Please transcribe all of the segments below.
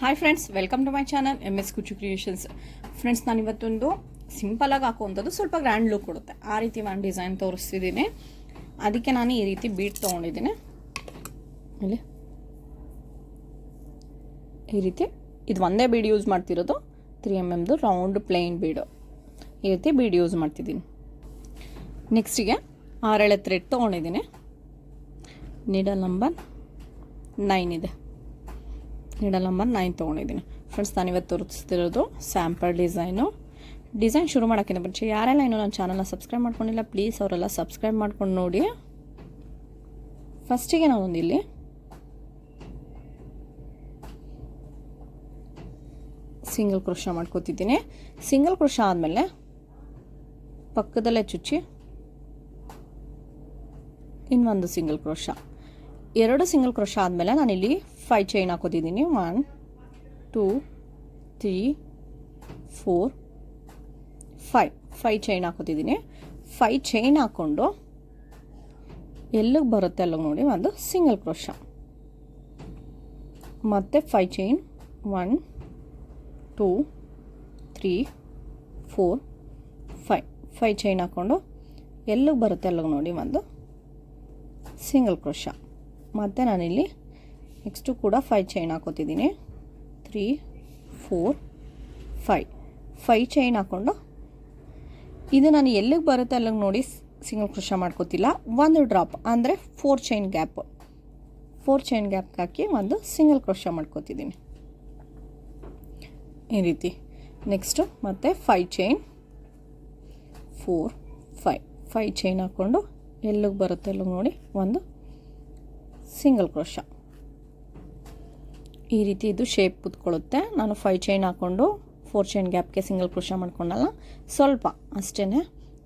Hi friends, welcome to my channel MS Kuchchu creations. Friends, ನಾನು ಇವತ್ತೊಂದು ಸಿಂಪಲಾಗಿ ಹಾಕುವಂಥದ್ದು ಸ್ವಲ್ಪ ಗ್ರ್ಯಾಂಡ್ ಲುಕ್ ಕೊಡುತ್ತೆ ಆ ರೀತಿ ಒಂದು ಡಿಸೈನ್ ತೋರಿಸ್ತಿದ್ದೀನಿ. ಅದಕ್ಕೆ ನಾನು ಈ ರೀತಿ ಬೀಟ್ ತೊಗೊಂಡಿದ್ದೀನಿ. ಇಲ್ಲಿ ಈ ರೀತಿ ಇದು ಒಂದೇ ಬೀಡ್ ಯೂಸ್ ಮಾಡ್ತಿರೋದು, 3mm ರೌಂಡ್ ಪ್ಲೇನ್ ಬೀಡು. ಈ ರೀತಿ ಬೀಡ್ ಯೂಸ್ ಮಾಡ್ತಿದ್ದೀನಿ. ನೆಕ್ಸ್ಟಿಗೆ 6 ಎಳೆ ಥ್ರೆಡ್ ತೊಗೊಂಡಿದ್ದೀನಿ. ನೀಡಲ್ ನಂಬರ್ 9 ಇದೆ. ನೀಡಲ್ ನಂಬರ್ 9 ತೊಗೊಂಡಿದ್ದೀನಿ. ಫ್ರೆಂಡ್ಸ್, ನಾನಿವತ್ತು ತೋರಿಸ್ತಿರೋದು ಸ್ಯಾಂಪಲ್ ಡಿಸೈನ್ ಶುರು ಮಾಡೋಕ್ಕಿಂತ ಮುಂಚೆ ಯಾರೆಲ್ಲ ಇನ್ನೂ ನನ್ನ ಚಾನಲ್ನ ಸಬ್ಸ್ಕ್ರೈಬ್ ಮಾಡ್ಕೊಂಡಿಲ್ಲ, ಪ್ಲೀಸ್ ಅವರೆಲ್ಲ ಸಬ್ಸ್ಕ್ರೈಬ್ ಮಾಡ್ಕೊಂಡು ನೋಡಿ. ಫಸ್ಟಿಗೆ ನಾನೊಂದು ಇಲ್ಲಿ ಸಿಂಗಲ್ ಕ್ರೋಶ ಮಾಡ್ಕೋತಿದ್ದೀನಿ. ಸಿಂಗಲ್ ಕ್ರೋಶ ಆದಮೇಲೆ ಪಕ್ಕದಲ್ಲೇ ಚುಚ್ಚಿ ಇನ್ನೊಂದು ಸಿಂಗಲ್ ಕ್ರೋಶ, 2 ಸಿಂಗಲ್ ಕ್ರೋಶ ಆದಮೇಲೆ ನಾನಿಲ್ಲಿ 5 ಚೈನ್ ಹಾಕೋತಿದ್ದೀನಿ. 1 2 3 4 5 ಚೈನ್ ಹಾಕೋತಿದ್ದೀನಿ. 5 ಚೈನ್ ಹಾಕ್ಕೊಂಡು ಎಲ್ಲಿಗೆ ಬರುತ್ತೆ ಅಲ್ಲಿಗೆ ನೋಡಿ ಒಂದು ಸಿಂಗಲ್ ಕ್ರೋಶ, ಮತ್ತು 5 ಚೈನ್ 1 2 3 4 5 ಚೈನ್ ಹಾಕ್ಕೊಂಡು ಎಲ್ಲಿಗೆ ಬರುತ್ತೆ ಅಲ್ಲಿಗೆ ನೋಡಿ ಒಂದು ಸಿಂಗಲ್ ಕ್ರೋಶ. ಮತ್ತು ನಾನಿಲ್ಲಿ ನೆಕ್ಸ್ಟು ಕೂಡ 5 ಚೈನ್ ಹಾಕೋತಿದ್ದೀನಿ. 3 4 5 ಚೈನ್ ಹಾಕ್ಕೊಂಡು ಇದು ನಾನು ಎಲ್ಲಿಗೆ ಬರುತ್ತೆ ಅಲ್ಲಿಗೆ ನೋಡಿ ಸಿಂಗಲ್ ಕ್ರೋಶ ಮಾಡ್ಕೋತಿಲ್ಲ, ಒಂದು ಡ್ರಾಪ್ ಅಂದರೆ 4 ಚೈನ್ ಗ್ಯಾಪ್ ಹಾಕಿ ಒಂದು ಸಿಂಗಲ್ ಕ್ರೋಶ ಮಾಡ್ಕೋತಿದ್ದೀನಿ ಈ ರೀತಿ. ನೆಕ್ಸ್ಟು ಮತ್ತು 5 ಚೈನ್ 4 5 ಚೈನ್ ಹಾಕ್ಕೊಂಡು ಎಲ್ಲಿಗೆ ಬರುತ್ತೆ ಅಲ್ಲಿಗೆ ನೋಡಿ ಒಂದು ಸಿಂಗಲ್ ಕ್ರೋಶ. ಈ ರೀತಿ ಇದು ಶೇಪ್ ಕುತ್ಕೊಳ್ಳುತ್ತೆ. ನಾನು 5 ಚೈನ್ ಹಾಕ್ಕೊಂಡು 4 ಚೈನ್ ಗ್ಯಾಪ್ಗೆ ಸಿಂಗಲ್ ಕ್ರೋಶ ಮಾಡ್ಕೊಂಡಲ್ಲ, ಸ್ವಲ್ಪ ಅಷ್ಟೇ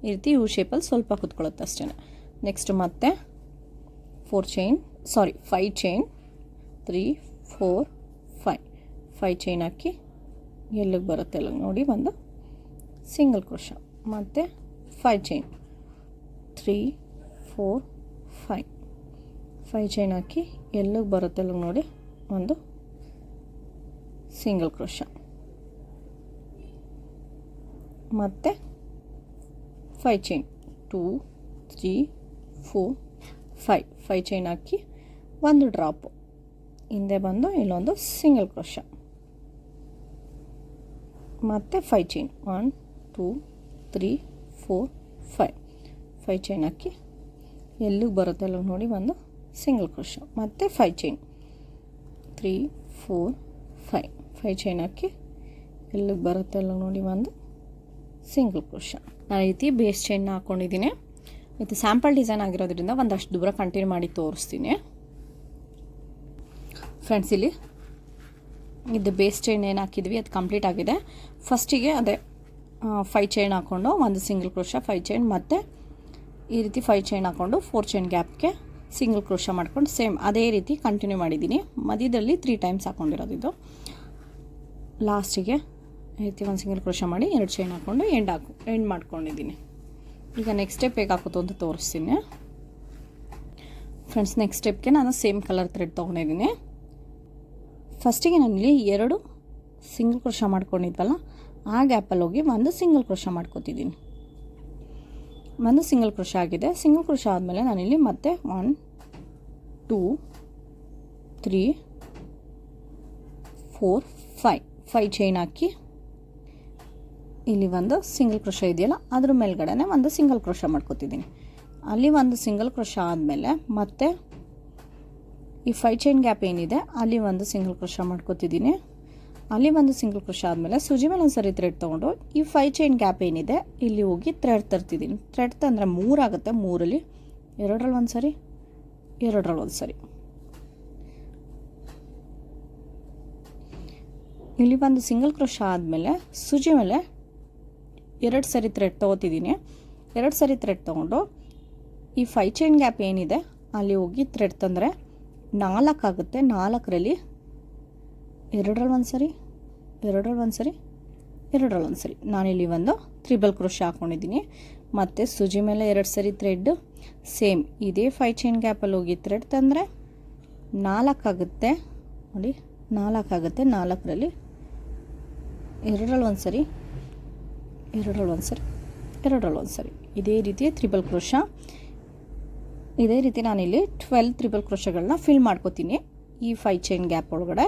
ಈ ರೀತಿ ಯು ಶೇಪಲ್ಲಿ ಸ್ವಲ್ಪ ಕುತ್ಕೊಳ್ಳುತ್ತೆ ಅಷ್ಟೇ. ನೆಕ್ಸ್ಟ್ ಮತ್ತೆ 5 ಚೈನ್ 3 4 5 ಚೈನ್ ಹಾಕಿ ಎಲ್ಲಿಗೆ ಬರುತ್ತೆ ಅಲ್ಲಿಗೆ ನೋಡಿ ಒಂದು ಸಿಂಗಲ್ ಕ್ರೋಶ, ಮತ್ತು 5 ಚೈನ್ 3 4 5 ಚೈನ್ ಹಾಕಿ ಎಲ್ಲಿಗೆ ಬರುತ್ತೆ ಅಲ್ಲಿಗೆ ನೋಡಿ ಒಂದು ಸಿಂಗಲ್ ಕ್ರೋಶ, ಮತ್ತು 5 ಚೈನ್ 2 3 4 5 ಚೈನ್ ಹಾಕಿ ಒಂದು ಡ್ರಾಪು ಹಿಂದೆ ಬಂದು ಇಲ್ಲೊಂದು ಸಿಂಗಲ್ ಕ್ರೋಶ, ಮತ್ತು 5 ಚೈನ್ 1 2 3 4 5 ಚೈನ್ ಹಾಕಿ ಎಲ್ಲಿಗೆ ಬರುತ್ತೆ ಅಲ್ಲಿಗೆ ನೋಡಿ ಒಂದು ಸಿಂಗಲ್ ಕ್ರೋಶ, ಮತ್ತು 5 ಚೈನ್ 3 4 5 ಚೈನ್ ಹಾಕಿ ಎಲ್ಲಿಗೆ ಬರುತ್ತೆ ಅಲ್ಲಿಗೆ ನೋಡಿ ಒಂದು ಸಿಂಗಲ್ ಕ್ರೋಶ. ನಾನು ಈ ರೀತಿ ಬೇಸ್ ಚೈನ್ನ ಹಾಕ್ಕೊಂಡಿದ್ದೀನಿ. ಇದು ಸ್ಯಾಂಪಲ್ ಡಿಸೈನ್ ಆಗಿರೋದ್ರಿಂದ ಒಂದಷ್ಟು ದೂರ ಕಂಟಿನ್ಯೂ ಮಾಡಿ ತೋರಿಸ್ತೀನಿ. ಫ್ರೆಂಡ್ಸ್, ಇಲ್ಲಿ ಇದು ಬೇಸ್ ಚೈನ್ ಏನು ಹಾಕಿದ್ವಿ ಅದು ಕಂಪ್ಲೀಟ್ ಆಗಿದೆ. ಫಸ್ಟಿಗೆ ಅದೇ 5 ಚೈನ್ ಹಾಕ್ಕೊಂಡು ಒಂದು ಸಿಂಗಲ್ ಕ್ರೋಶ, 5 ಚೈನ್, ಮತ್ತು ಈ ರೀತಿ 5 ಚೈನ್ ಹಾಕ್ಕೊಂಡು 4 ಚೈನ್ ಗ್ಯಾಪ್ಗೆ ಸಿಂಗಲ್ ಕ್ರೋಶ ಮಾಡ್ಕೊಂಡು ಸೇಮ್ ಅದೇ ರೀತಿ ಕಂಟಿನ್ಯೂ ಮಾಡಿದ್ದೀನಿ. ಮಧ್ಯದಲ್ಲಿ 3 ಟೈಮ್ಸ್ ಹಾಕ್ಕೊಂಡಿರೋದು ಇದು. ಲಾಸ್ಟಿಗೆ ಈ ರೀತಿ ಒಂದು ಸಿಂಗಲ್ ಕ್ರೋಶ ಮಾಡಿ 2 ಚೈನ್ ಹಾಕ್ಕೊಂಡು ಎಂಡ್ ಮಾಡ್ಕೊಂಡಿದ್ದೀನಿ. ಈಗ ನೆಕ್ಸ್ಟ್ ಸ್ಟೆಪ್ ಹೇಗೆ ಹಾಕೋದು ಅಂತ ತೋರಿಸ್ತೀನಿ. ಫ್ರೆಂಡ್ಸ್, ನೆಕ್ಸ್ಟ್ ಸ್ಟೆಪ್ಗೆ ನಾನು ಸೇಮ್ ಕಲರ್ ಥ್ರೆಡ್ ತೊಗೊಂಡಿದ್ದೀನಿ. ಫಸ್ಟಿಗೆ ನಾನಿಲ್ಲಿ 2 ಸಿಂಗಲ್ ಕ್ರೋಶ ಮಾಡ್ಕೊಂಡಿದ್ವಲ್ಲ ಆ ಗ್ಯಾಪಲ್ಲಿ ಹೋಗಿ ಒಂದು ಸಿಂಗಲ್ ಕ್ರೋಶ ಮಾಡ್ಕೋತಿದ್ದೀನಿ. ಒಂದು ಸಿಂಗಲ್ ಕ್ರೋಶ ಆಗಿದೆ. ಸಿಂಗಲ್ ಕ್ರೋಶ ಆದಮೇಲೆ ನಾನಿಲ್ಲಿ ಮತ್ತೆ 1 2 3 4 5 ಚೈನ್ ಹಾಕಿ ಇಲ್ಲಿ ಒಂದು ಸಿಂಗಲ್ ಕ್ರೋಶ ಇದೆಯಲ್ಲ ಅದ್ರ ಮೇಲ್ಗಡೆ ಒಂದು ಸಿಂಗಲ್ ಕ್ರೋಶ ಮಾಡ್ಕೋತಿದ್ದೀನಿ. ಅಲ್ಲಿ ಒಂದು ಸಿಂಗಲ್ ಕ್ರೋಶ ಆದಮೇಲೆ ಮತ್ತೆ ಈ 5 ಚೈನ್ ಗ್ಯಾಪ್ ಏನಿದೆ ಅಲ್ಲಿ ಒಂದು ಸಿಂಗಲ್ ಕ್ರೋಶ ಮಾಡ್ಕೋತಿದ್ದೀನಿ. ಅಲ್ಲಿ ಒಂದು ಸಿಂಗಲ್ ಕ್ರೋಶ ಆದಮೇಲೆ ಸೂಜಿ ಮೇಲೆ ಒಂದು ಸರಿ ಥ್ರೆಡ್ ತೊಗೊಂಡು ಈ 5 ಚೈನ್ ಗ್ಯಾಪ್ ಏನಿದೆ ಇಲ್ಲಿ ಹೋಗಿ ಥ್ರೆಡ್ ತರ್ತಿದ್ದೀನಿ. ಥ್ರೆಡ್ ತಂದರೆ 3 ಆಗುತ್ತೆ. 3ರಲ್ಲಿ 2ರಲ್ಲಿ ಒಂದು ಸರಿ, 2ರಲ್ಲಿ ಒಂದು ಸರಿ. ಇಲ್ಲಿ ಒಂದು ಸಿಂಗಲ್ ಕ್ರೋಶ ಆದಮೇಲೆ ಸೂಜಿ ಮೇಲೆ 2 ಸರಿ ಥ್ರೆಡ್ ತೊಗೋತಿದ್ದೀನಿ. 2 ಸರಿ ಥ್ರೆಡ್ ತೊಗೊಂಡು ಈ 5 ಚೈನ್ ಗ್ಯಾಪ್ ಏನಿದೆ ಅಲ್ಲಿ ಹೋಗಿ ಥ್ರೆಡ್ ತಂದರೆ 4 ಆಗುತ್ತೆ. 4ರಲ್ಲಿ 2ರಲ್ಲಿ ಒಂದು ಸರಿ, 2ರಲ್ಲಿ ಒಂದು ಸರಿ, 2ರಲ್ಲಿ ಒಂದು ಸರಿ. ನಾನಿಲ್ಲಿ ಒಂದು ತ್ರಿಬಲ್ ಕ್ರೋಶ ಹಾಕ್ಕೊಂಡಿದ್ದೀನಿ. ಮತ್ತು ಸೂಜಿ ಮೇಲೆ 2 ಸರಿ ಥ್ರೆಡ್ ಸೇಮ್ ಇದೇ 5 ಚೈನ್ ಗ್ಯಾಪಲ್ಲಿ ಹೋಗಿ ಥ್ರೆಡ್ ತಂದರೆ 4 ಆಗುತ್ತೆ ನೋಡಿ. 4 ಆಗುತ್ತೆ, 4ರಲ್ಲಿ ಎರಡರಲ್ಲಿ ಒಂದು ಸರಿ, ಎರಡರಲ್ಲಿ ಒಂದು ಸರಿ, ಎರಡರಲ್ಲಿ ಒಂದು ಸರಿ. ಇದೇ ರೀತಿ ತ್ರಿಬಲ್ ಕ್ರೋಶ. ಇದೇ ರೀತಿ ನಾನಿಲ್ಲಿ 12 ತ್ರಿಬಲ್ ಕ್ರೋಶಗಳನ್ನ ಫಿಲ್ ಮಾಡ್ಕೋತೀನಿ ಈ 5 ಚೈನ್ ಗ್ಯಾಪ್ ಒಳಗಡೆ.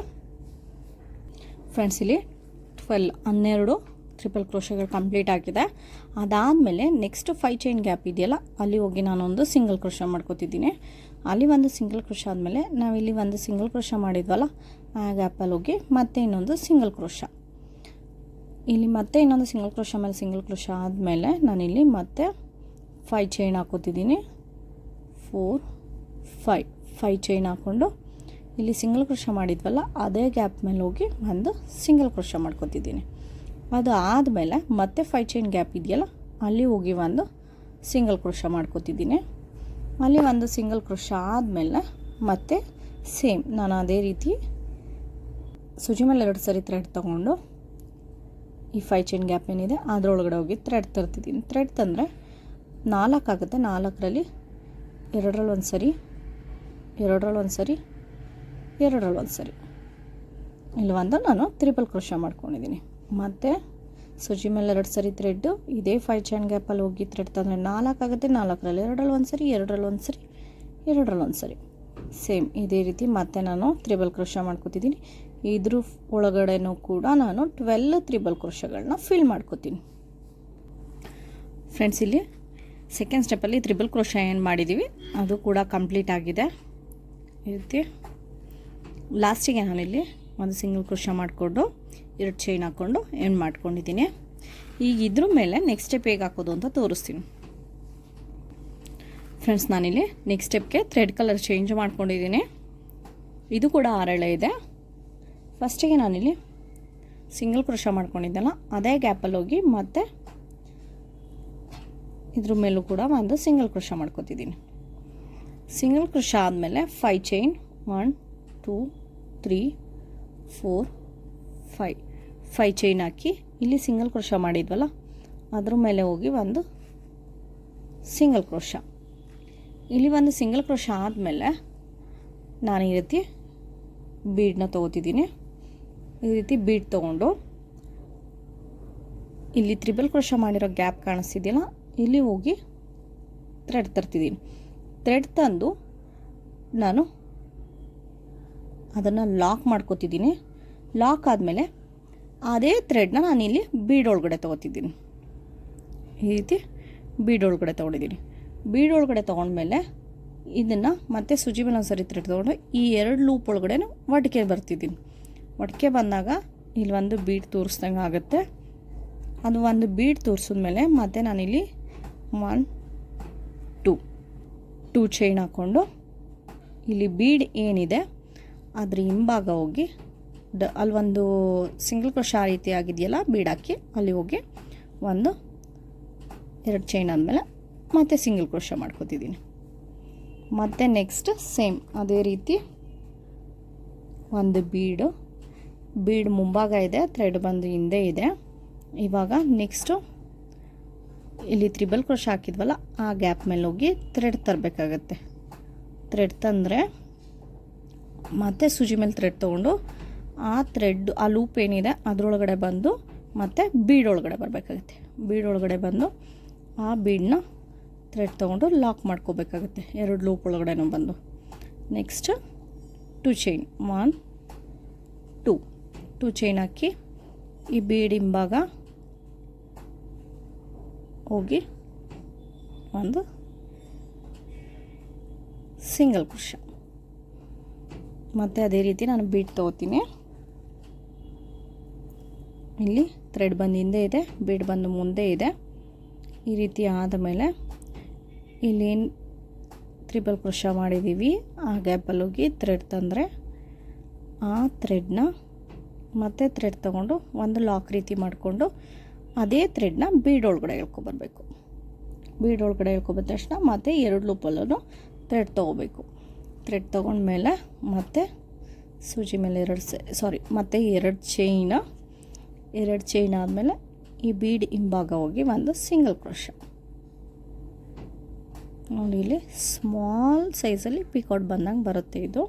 ಫ್ರೆಂಡ್ಸ್ ಇಲ್ಲಿ 12 ಟ್ರಿಪಲ್ ಕ್ರೋಶಗಳು ಕಂಪ್ಲೀಟ್ ಆಗಿದೆ. ಅದಾದಮೇಲೆ ನೆಕ್ಸ್ಟ್ 5 ಚೈನ್ ಗ್ಯಾಪ್ ಇದೆಯಲ್ಲ, ಅಲ್ಲಿ ಹೋಗಿ ನಾನೊಂದು ಸಿಂಗಲ್ ಕ್ರೋಶ ಮಾಡ್ಕೋತಿದ್ದೀನಿ. ಅಲ್ಲಿ ಒಂದು ಸಿಂಗಲ್ ಕ್ರೋಶ ಆದಮೇಲೆ ನಾವಿಲ್ಲಿ ಒಂದು ಸಿಂಗಲ್ ಕ್ರೋಶ ಮಾಡಿದ್ವಲ್ಲ, ಆ ಗ್ಯಾಪಲ್ಲಿ ಹೋಗಿ ಮತ್ತೆ ಇನ್ನೊಂದು ಸಿಂಗಲ್ ಕ್ರೋಶ. ಇಲ್ಲಿ ಮತ್ತೆ ಇನ್ನೊಂದು ಸಿಂಗಲ್ ಕ್ರೋಶ ಮೇಲೆ ಸಿಂಗಲ್ ಕ್ರೋಶ ಆದಮೇಲೆ ನಾನಿಲ್ಲಿ ಮತ್ತೆ 5 ಚೈನ್ ಹಾಕೋತಿದ್ದೀನಿ. 4 5 ಚೈನ್ ಹಾಕ್ಕೊಂಡು ಇಲ್ಲಿ ಸಿಂಗಲ್ ಕ್ರೋಶ ಮಾಡಿದ್ವಲ್ಲ, ಅದೇ ಗ್ಯಾಪ್ ಮೇಲೆ ಹೋಗಿ ಒಂದು ಸಿಂಗಲ್ ಕ್ರೋಶ ಮಾಡ್ಕೋತಿದ್ದೀನಿ. ಅದು ಆದಮೇಲೆ ಮತ್ತೆ 5 ಚೈನ್ ಗ್ಯಾಪ್ ಇದೆಯಲ್ಲ, ಅಲ್ಲಿ ಹೋಗಿ ಒಂದು ಸಿಂಗಲ್ ಕ್ರೋಶ ಮಾಡ್ಕೋತಿದ್ದೀನಿ. ಅಲ್ಲಿ ಒಂದು ಸಿಂಗಲ್ ಕ್ರೋಶ ಆದಮೇಲೆ ಮತ್ತೆ ಸೇಮ್ ನಾನು ಅದೇ ರೀತಿ ಸೂಜಿ ಮೇಲೆ 2 ಸರಿ ಥ್ರೆಡ್ ತೊಗೊಂಡು ಈ 5 ಚೈನ್ ಗ್ಯಾಪ್ ಏನಿದೆ ಅದರೊಳಗಡೆ ಹೋಗಿ ಥ್ರೆಡ್ ತರ್ತಿದ್ದೀನಿ. ಥ್ರೆಡ್ ತಂದರೆ 4 ಆಗುತ್ತೆ, 4ರಲ್ಲಿ ಎರಡರಲ್ಲಿ ಒಂದು ಸರಿ, ಎರಡರಲ್ಲಿ ಒಂದು ಸರಿ, ಎರಡರಲ್ಲಿ ಒಂದು ಸರಿ, ಇಲ್ಲಿ ಒಂದು ನಾನು ತ್ರಿಬಲ್ ಕ್ರೋಶ ಮಾಡ್ಕೊಂಡಿದ್ದೀನಿ. ಮತ್ತು ಸೂಜಿ ಮೇಲೆ 2 ಸರಿ ಥ್ರೆಡ್ಡು ಇದೇ 5 ಚೈನ್ ಗ್ಯಾಪಲ್ಲಿ ಹೋಗಿ ಥ್ರೆಡ್ ತಂದರೆ 4 ಆಗುತ್ತೆ, 4ರಲ್ಲಿ ಎರಡರಲ್ಲಿ ಒಂದು ಸರಿ, ಎರಡರಲ್ಲಿ ಒಂದು ಸರಿ, ಎರಡರಲ್ಲಿ ಒಂದು ಸರಿ, ಸೇಮ್ ಇದೇ ರೀತಿ ಮತ್ತೆ ನಾನು ತ್ರಿಬಲ್ ಕ್ರೋಶ ಮಾಡ್ಕೋತಿದ್ದೀನಿ. ಇದ್ರ ಒಳಗಡೆನೂ ಕೂಡ ನಾನು 12 ತ್ರಿಬಲ್ ಕ್ರೋಶಗಳನ್ನ ಫಿಲ್ ಮಾಡ್ಕೋತೀನಿ. ಫ್ರೆಂಡ್ಸ್ ಇಲ್ಲಿ ಸೆಕೆಂಡ್ ಸ್ಟೆಪ್ಪಲ್ಲಿ ತ್ರಿಬಲ್ ಕ್ರೋಶ ಏನು ಮಾಡಿದ್ದೀವಿ ಅದು ಕೂಡ ಕಂಪ್ಲೀಟ್ ಆಗಿದೆ. ಈ ರೀತಿ ಲಾಸ್ಟಿಗೆ ನಾನಿಲ್ಲಿ ಒಂದು ಸಿಂಗಲ್ ಕ್ರೋಶ ಮಾಡಿಕೊಂಡು 2 ಚೈನ್ ಹಾಕ್ಕೊಂಡು ಎಂಡ್ ಮಾಡ್ಕೊಂಡಿದ್ದೀನಿ. ಈಗ ಇದ್ರ ಮೇಲೆ ನೆಕ್ಸ್ಟ್ ಸ್ಟೆಪ್ ಹೇಗೆ ಹಾಕೋದು ಅಂತ ತೋರಿಸ್ತೀನಿ. ಫ್ರೆಂಡ್ಸ್ ನಾನಿಲ್ಲಿ ನೆಕ್ಸ್ಟ್ ಸ್ಟೆಪ್ಗೆ ಥ್ರೆಡ್ ಕಲರ್ ಚೇಂಜ್ ಮಾಡ್ಕೊಂಡಿದ್ದೀನಿ. ಇದು ಕೂಡ 6 ಎಳೆ ಇದೆ. ಫಸ್ಟಿಗೆ ನಾನಿಲ್ಲಿ ಸಿಂಗಲ್ ಕ್ರೋಶ ಮಾಡ್ಕೊಂಡಿದ್ದೆಲ್ಲ ಅದೇ ಗ್ಯಾಪಲ್ಲಿ ಹೋಗಿ ಮತ್ತೆ ಇದ್ರ ಮೇಲೂ ಕೂಡ ಒಂದು ಸಿಂಗಲ್ ಕ್ರೋಶ ಮಾಡ್ಕೋತಿದ್ದೀನಿ. ಸಿಂಗಲ್ ಕ್ರೋಶ ಆದಮೇಲೆ 5 ಚೈನ್ 1 2 3 4 5 ಚೈನ್ ಹಾಕಿ ಇಲ್ಲಿ ಸಿಂಗಲ್ ಕ್ರೋಶ ಮಾಡಿದ್ವಲ್ಲ ಅದ್ರ ಮೇಲೆ ಹೋಗಿ ಒಂದು ಸಿಂಗಲ್ ಕ್ರೋಶ. ಇಲ್ಲಿ ಒಂದು ಸಿಂಗಲ್ ಕ್ರೋಶ ಆದಮೇಲೆ ನಾನು ಈ ರೀತಿ ಬೀಡನ್ನ ತೊಗೋತಿದ್ದೀನಿ. ಈ ರೀತಿ ಬೀಡ್ ತೊಗೊಂಡು ಇಲ್ಲಿ ತ್ರಿಬಲ್ ಕ್ರೋಶ ಮಾಡಿರೋ ಗ್ಯಾಪ್ ಕಾಣಿಸ್ತಿದೆಯಲ್ಲ, ಇಲ್ಲಿ ಹೋಗಿ ಥ್ರೆಡ್ ತರ್ತಿದ್ದೀನಿ. ಥ್ರೆಡ್ ತಂದು ನಾನು ಅದನ್ನು ಲಾಕ್ ಮಾಡ್ಕೋತಿದ್ದೀನಿ. ಲಾಕ್ ಆದಮೇಲೆ ಅದೇ ಥ್ರೆಡ್ನ ನಾನಿಲ್ಲಿ ಬೀಡ್ ಒಳಗಡೆ ತೊಗೋತಿದ್ದೀನಿ. ಈ ರೀತಿ ಬೀಡ್ ಒಳಗಡೆ ತೊಗೊಂಡಿದ್ದೀನಿ. ಬೀಡ್ ಒಳಗಡೆ ತೊಗೊಂಡ್ಮೇಲೆ ಇದನ್ನು ಮತ್ತೆ ಸೂಜಿ ಮೇಲೆ ಒಂದು ಸರಿ ಥ್ರೆಡ್ ತೊಗೊಂಡು ಈ 2 ಲೂಪ್ ಒಳಗಡೆ ಒಟ್ಟಿಗೆ ಬರ್ತಿದ್ದೀನಿ. ಒಟ್ಟಿಗೆ ಬಂದಾಗ ಇಲ್ಲಿ ಒಂದು ಬೀಡ್ ತೋರಿಸ್ದಂಗೆ ಆಗುತ್ತೆ. ಅದು ಒಂದು ಬೀಡ್ ತೋರಿಸಿದ್ಮೇಲೆ ಮತ್ತೆ ನಾನಿಲ್ಲಿ 1 2 ಚೈನ್ ಹಾಕ್ಕೊಂಡು ಇಲ್ಲಿ ಬೀಡ್ ಏನಿದೆ ಅದ್ರ ಹಿಂಭಾಗ ಹೋಗಿ ಅಲ್ಲಿ ಒಂದು ಸಿಂಗಲ್ ಕ್ರೋಶ ಆ ರೀತಿ ಆಗಿದೆಯಲ್ಲ, ಬೀಡ್ ಹಾಕಿ ಅಲ್ಲಿ ಹೋಗಿ ಒಂದು 2 ಚೈನ್ ಆದಮೇಲೆ ಮತ್ತೆ ಸಿಂಗಲ್ ಕ್ರೋಶ ಮಾಡ್ಕೋತಿದ್ದೀನಿ. ಮತ್ತು ನೆಕ್ಸ್ಟ್ ಸೇಮ್ ಅದೇ ರೀತಿ ಒಂದು ಬೀಡ್ ಮುಂಭಾಗ ಇದೆ, ಥ್ರೆಡ್ ಬಂದು ಹಿಂದೆ ಇದೆ. ಇವಾಗ ನೆಕ್ಸ್ಟು ಇಲ್ಲಿ ತ್ರಿಬಲ್ ಕ್ರೋಶ ಹಾಕಿದ್ವಲ್ಲ ಆ ಗ್ಯಾಪ್ ಮೇಲೆ ಹೋಗಿ ಥ್ರೆಡ್ ತರಬೇಕಾಗತ್ತೆ. ಥ್ರೆಡ್ ತಂದರೆ ಮತ್ತೆ ಸೂಜಿ ಮೇಲೆ ಥ್ರೆಡ್ ತೊಗೊಂಡು ಆ ಲೂಪ್ ಏನಿದೆ ಅದರೊಳಗಡೆ ಬಂದು ಮತ್ತು ಬೀಡ್ ಒಳಗಡೆ ಬರಬೇಕಾಗುತ್ತೆ. ಬೀಡ್ ಒಳಗಡೆ ಬಂದು ಆ ಬೀಡನ್ನ ಥ್ರೆಡ್ ತೊಗೊಂಡು ಲಾಕ್ ಮಾಡ್ಕೋಬೇಕಾಗುತ್ತೆ 2 ಲೂಪ್ ಒಳಗಡೆನೂ ಬಂದು. ನೆಕ್ಸ್ಟ್ 2 ಚೈನ್ 1 2 ಚೈನ್ ಹಾಕಿ ಈ ಬೀಡ್ ಹಿಂಭಾಗ ಹೋಗಿ ಒಂದು ಸಿಂಗಲ್ ಕ್ರೋಶ. ಮತ್ತು ಅದೇ ರೀತಿ ನಾನು ಬೀಡ್ ತೊಗೋತೀನಿ. ಇಲ್ಲಿ ಥ್ರೆಡ್ ಬಂದು ಹಿಂದೆ ಇದೆ, ಬೀಡ್ ಬಂದು ಮುಂದೆ ಇದೆ. ಈ ರೀತಿ ಆದಮೇಲೆ ಇಲ್ಲೇನು ತ್ರಿಬಲ್ ಕ್ರೋಶ ಮಾಡಿದ್ದೀವಿ ಆ ಗ್ಯಾಪಲ್ಲಿ ಹೋಗಿ ಥ್ರೆಡ್ ತಂದರೆ ಆ ಥ್ರೆಡ್ನ ಮತ್ತೆ ಥ್ರೆಡ್ ತೊಗೊಂಡು ಒಂದು ಲಾಕ್ ರೀತಿ ಮಾಡಿಕೊಂಡು ಅದೇ ಥ್ರೆಡ್ನ ಬೀಡ್ ಒಳಗಡೆ ಎಳ್ಕೊಬರ್ಬೇಕು. ಬೀಡ್ ಒಳಗಡೆ ಎಳ್ಕೊಬಂದ ತಕ್ಷಣ ಮತ್ತೆ 2 ಲೂಪಲ್ಲೂ ಥ್ರೆಡ್ ತೊಗೋಬೇಕು. ಥ್ರೆಡ್ ತೊಗೊಂಡ್ಮೇಲೆ ಮತ್ತೆ ಸೂಜಿ ಮೇಲೆ ಮತ್ತೆ 2 ಚೈನ್ ಆದಮೇಲೆ ಈ ಬೀಡ್ ಹಿಂಭಾಗ ಹೋಗಿ ಒಂದು ಸಿಂಗಲ್ ಕ್ರೋಶ. ನೋಡಿ ಇಲ್ಲಿ ಸ್ಮಾಲ್ ಸೈಜಲ್ಲಿ ಪಿಕೌಟ್ ಬಂದಂಗೆ ಬರುತ್ತೆ. ಇದು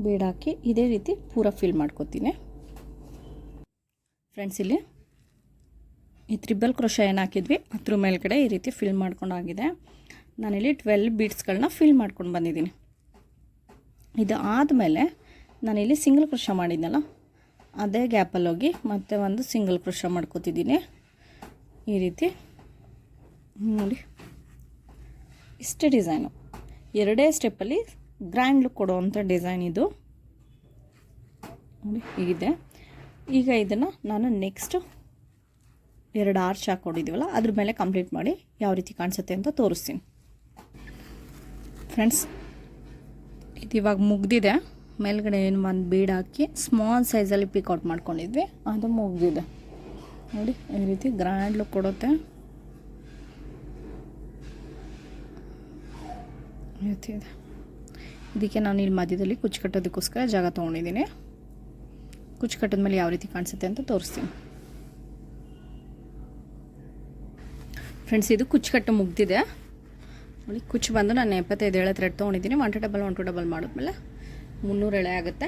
ಬೀಡ್ ಹಾಕಿ ಇದೇ ರೀತಿ ಪೂರ ಫಿಲ್ ಮಾಡ್ಕೊತೀನಿ ಫ್ರೆಂಡ್ಸ್. ಇಲ್ಲಿ ಈ ತ್ರಿಬಲ್ ಕ್ರೋಶೆ ಏನು ಹಾಕಿದ್ವಿ ಅದ್ರ ಮೇಲ್ಗಡೆ ಈ ರೀತಿ ಫಿಲ್ ಮಾಡ್ಕೊಂಡಾಗಿದೆ. ನಾನಿಲ್ಲಿ 12 ಬೀಡ್ಸ್ಗಳನ್ನ ಫಿಲ್ ಮಾಡ್ಕೊಂಡು ಬಂದಿದ್ದೀನಿ. ಇದು ಆದಮೇಲೆ ನಾನಿಲ್ಲಿ ಸಿಂಗಲ್ ಕ್ರೋಶೆ ಮಾಡಿದ್ನಲ್ಲ ಅದೇ ಗ್ಯಾಪಲ್ಲಿ ಹೋಗಿ ಮತ್ತೆ ಒಂದು ಸಿಂಗಲ್ ಕ್ರೋಶೆ ಮಾಡ್ಕೋತಿದ್ದೀನಿ. ಈ ರೀತಿ ನೋಡಿ, ಇಷ್ಟೇ ಡಿಸೈನು, 2 ಸ್ಟೆಪ್ಪಲ್ಲಿ ಗ್ರ್ಯಾಂಡ್ ಲುಕ್ ಕೊಡುವಂಥ ಡಿಸೈನ್ ಇದು ನೋಡಿ ಹೀಗಿದೆ. ಈಗ ಇದನ್ನು ನಾನು ನೆಕ್ಸ್ಟು 2 ಆರ್ಚ್ ಹಾಕ್ಕೊಂಡಿದ್ದೀವಲ್ಲ ಅದ್ರ ಮೇಲೆ ಕಂಪ್ಲೀಟ್ ಮಾಡಿ ಯಾವ ರೀತಿ ಕಾಣಿಸುತ್ತೆ ಅಂತ ತೋರಿಸ್ತೀನಿ ಫ್ರೆಂಡ್ಸ್. ಇದು ಇವಾಗ ಮುಗ್ದಿದೆ. ಮೇಲ್ಗಡೆ ಏನು ಒಂದು ಬೀಡ್ ಹಾಕಿ ಸ್ಮಾಲ್ ಸೈಜಲ್ಲಿ ಪಿಕೌಟ್ ಮಾಡ್ಕೊಂಡಿದ್ವಿ, ಅದು ಮುಗ್ದಿದೆ ನೋಡಿ. ಈ ರೀತಿ ಗ್ರ್ಯಾಂಡ್ ಲುಕ್ ಕೊಡುತ್ತೆ. ಈ ರೀತಿ ಇದೆ. ಇದಕ್ಕೆ ನಾನು ಇಲ್ಲಿ ಮಧ್ಯದಲ್ಲಿ ಕುಚ್ಚು ಕಟ್ಟೋದಕ್ಕೋಸ್ಕರ ಜಾಗ ತೊಗೊಂಡಿದ್ದೀನಿ. ಕುಚ್ಚು ಕಟ್ಟಿದ ಮೇಲೆ ಯಾವ ರೀತಿ ಕಾಣಿಸುತ್ತೆ ಅಂತ ತೋರಿಸ್ತೀನಿ ಫ್ರೆಂಡ್ಸ್. ಇದು ಕುಚ್ಚು ಕಟ್ಟು ಮುಗ್ದಿದೆ ನೋಡಿ. ಕುಚ್ಚು ಬಂದು ನಾನು 75 ಎಳೆ ಥ್ರೆಡ್ ತೊಗೊಂಡಿದ್ದೀನಿ. 1 to ಡಬಲ್ ಮಾಡಿದ್ಮೇಲೆ 300 ಎಳೆ ಆಗುತ್ತೆ.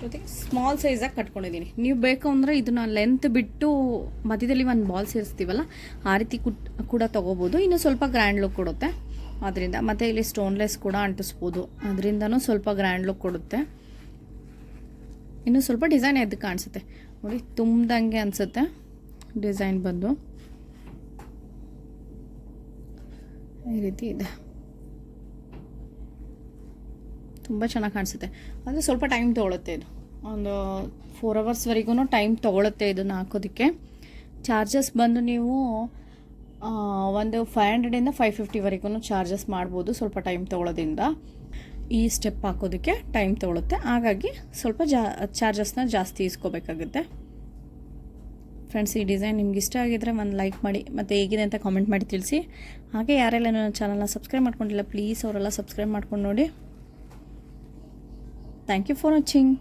ಜೊತೆಗೆ ಸ್ಮಾಲ್ ಸೈಜಾಗಿ ಕಟ್ಕೊಂಡಿದ್ದೀನಿ. ನೀವು ಬೇಕು ಅಂದರೆ ಇದನ್ನು ಲೆಂತ್ ಬಿಟ್ಟು ಮಧ್ಯದಲ್ಲಿ ಒಂದು ಬಾಲ್ ಸೇರಿಸ್ತೀವಲ್ಲ ಆ ರೀತಿ ಕೂಡ ತೊಗೋಬೋದು. ಇನ್ನೂ ಸ್ವಲ್ಪ ಗ್ರ್ಯಾಂಡ್ ಲುಕ್ ಕೊಡುತ್ತೆ ಅದರಿಂದ. ಮತ್ತು ಇಲ್ಲಿ ಸ್ಟೋನ್ಲೆಸ್ ಕೂಡ ಅಂಟಿಸ್ಬೋದು, ಅದರಿಂದನೂ ಸ್ವಲ್ಪ ಗ್ರ್ಯಾಂಡ್ ಲುಕ್ ಕೊಡುತ್ತೆ. ಇನ್ನೂ ಸ್ವಲ್ಪ ಡಿಸೈನ್ ಎದ್ದು ಕಾಣಿಸುತ್ತೆ ನೋಡಿ, ತುಂಬ್ದಂಗೆ ಅನಿಸುತ್ತೆ ಡಿಸೈನ್ ಬಂದು. ಈ ರೀತಿ ಇದೆ, ತುಂಬ ಚೆನ್ನಾಗಿ ಕಾಣಿಸುತ್ತೆ. ಅಂದರೆ ಸ್ವಲ್ಪ ಟೈಮ್ ತೊಗೊಳುತ್ತೆ. ಇದು ಒಂದು 4 ಅವರ್ಸ್ವರೆಗೂ ಟೈಮ್ ತೊಗೊಳುತ್ತೆ ಇದನ್ನು ಹಾಕೋದಕ್ಕೆ. ಚಾರ್ಜಸ್ ಬಂದು ನೀವು ಒಂದು 500 ಇಂದ 550ವರೆಗೂ ಚಾರ್ಜಸ್ ಮಾಡ್ಬೋದು ಸ್ವಲ್ಪ ಟೈಮ್ ತೊಗೊಳೋದ್ರಿಂದ. ಈ ಸ್ಟೆಪ್ ಹಾಕೋದಕ್ಕೆ ಟೈಮ್ ತೊಗೊಳುತ್ತೆ, ಹಾಗಾಗಿ ಸ್ವಲ್ಪ ಚಾರ್ಜಸ್ನ ಜಾಸ್ತಿ ಇಸ್ಕೋಬೇಕಾಗುತ್ತೆ ಫ್ರೆಂಡ್ಸ್. ಈ ಡಿಸೈನ್ ನಿಮ್ಗೆ ಇಷ್ಟ ಆಗಿದ್ರೆ ಒಂದು ಲೈಕ್ ಮಾಡಿ, ಮತ್ತು ಹೇಗಿದೆ ಅಂತ ಕಾಮೆಂಟ್ ಮಾಡಿ ತಿಳಿಸಿ. ಹಾಗೆ ಯಾರೆಲ್ಲ ನನ್ನ ಚಾನಲ್ನ ಸಬ್ಸ್ಕ್ರೈಬ್ ಮಾಡ್ಕೊಂಡಿಲ್ಲ ಪ್ಲೀಸ್ ಅವರೆಲ್ಲ ಸಬ್ಸ್ಕ್ರೈಬ್ ಮಾಡ್ಕೊಂಡು ನೋಡಿ. Thank you for watching.